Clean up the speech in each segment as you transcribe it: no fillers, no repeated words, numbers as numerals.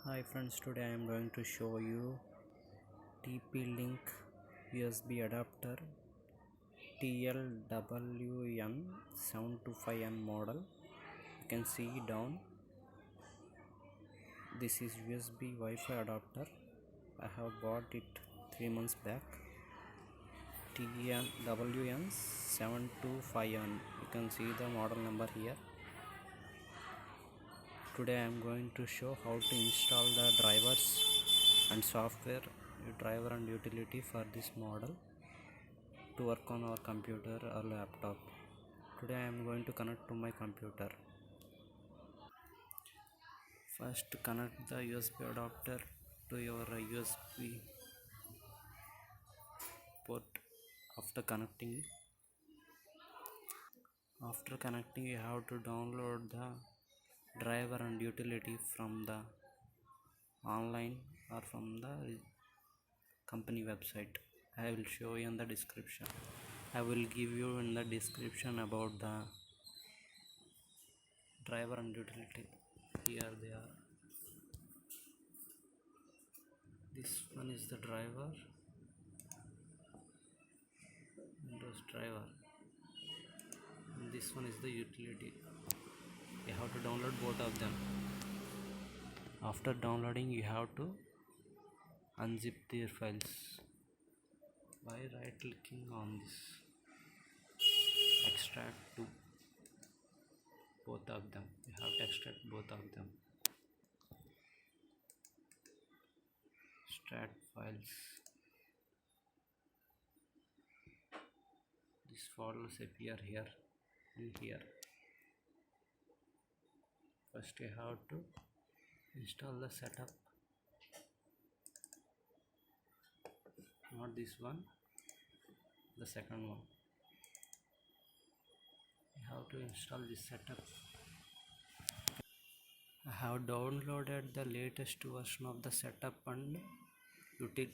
Hi friends, today I am going to show you TP-Link USB adapter TL-WN725N model. You can see down. This is USB Wi-Fi adapter. I have bought it 3 months back. TL-WN725N. You can see the model number here. Today I am going to show how to install the drivers and software, driver and utility for this model to work on our computer or laptop. Today I am going to connect to my computer. First connect the USB adapter to your USB port. After connecting you have to download the driver and utility from the online or from the company website. I will show you in the description. I will give you in the description about the driver and utility. Here they are. This one is the driver, Windows driver, and this one is the utility. You have to download both of them. After downloading you have to unzip their files by right clicking on this. Extract to both of them. You have to extract both of them. Extract files. These folders appear here and here. First you have to install the setup. Not this one, the second one. You have to install this setup. I have downloaded the latest version of the setup and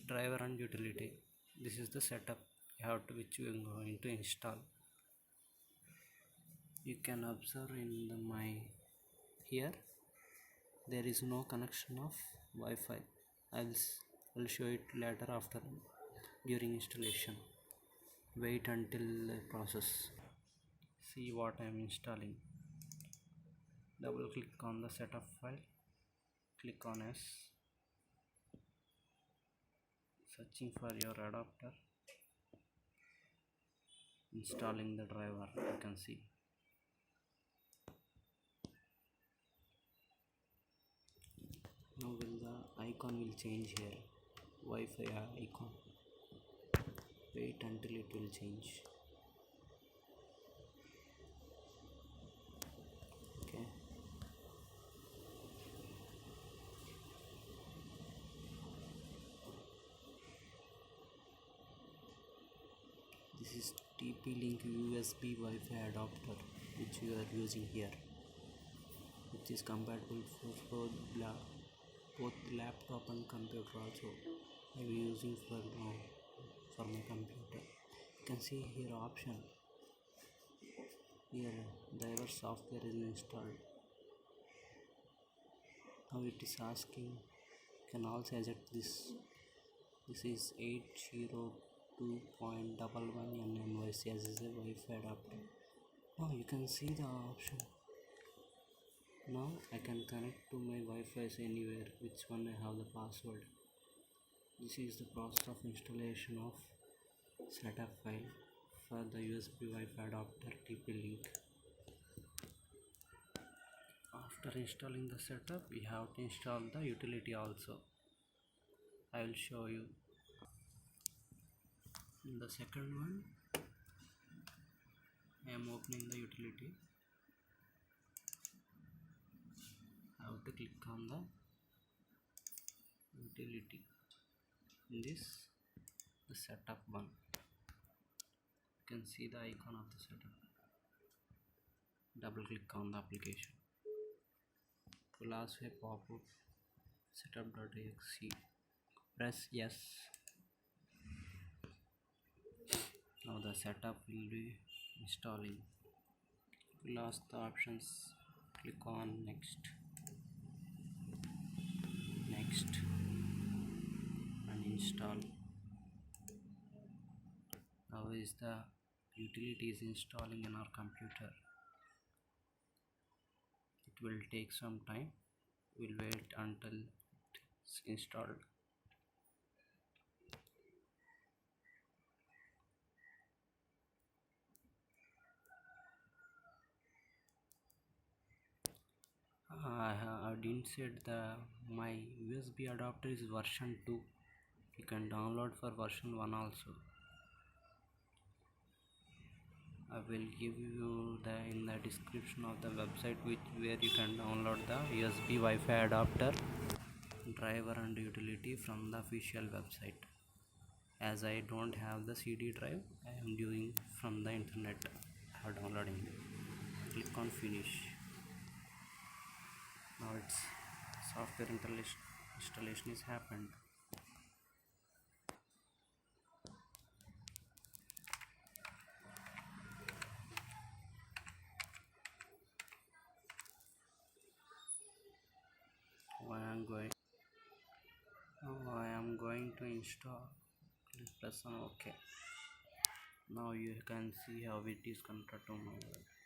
driver and utility. This is the setup which you are going to install. You can observe in my here there is no connection of Wi-Fi. I will show it later after during installation. Wait until the process. See what I am installing. Double click on the setup file. Click on S. Searching for your adapter. Installing the driver. You can see. Now the icon will change here. Wi-Fi icon. Wait until it will change. Okay. This is TP-Link USB Wi-Fi adapter which we are using here, which is compatible for both laptop and computer also. I am using for my computer. You can see here option. Here driver software is installed. Now it is asking. You can also eject this. This is 802.11n as a Wi-Fi adapter. Now you can see the option. Now I can connect to my Wi-Fi anywhere, which one I have the password. This is the process of installation of setup file for the USB Wi-Fi adapter TP-Link. After installing the setup, we have to install the utility also. I will show you. In the second one, I am opening the utility. I have to click on the utility. In this, the setup one. You can see the icon of the setup. Double click on the application. Will also pop up setup.exe. Press yes. Now the setup will be installing. Will ask the options. Click on next. install. Now is the utility is installing in our computer. It will take some time. We'll wait until it's installed. I didn't said my USB adapter is version 2. You can download for version 1 also. I will give you the in the description of the website where you can download the USB Wi-Fi adapter driver and utility from the official website. As I don't have the CD drive, I am doing from the internet for downloading. Click on finish. Now its software installation is happened. Now I am going to install. Press on OK. Now you can see how it is connected to my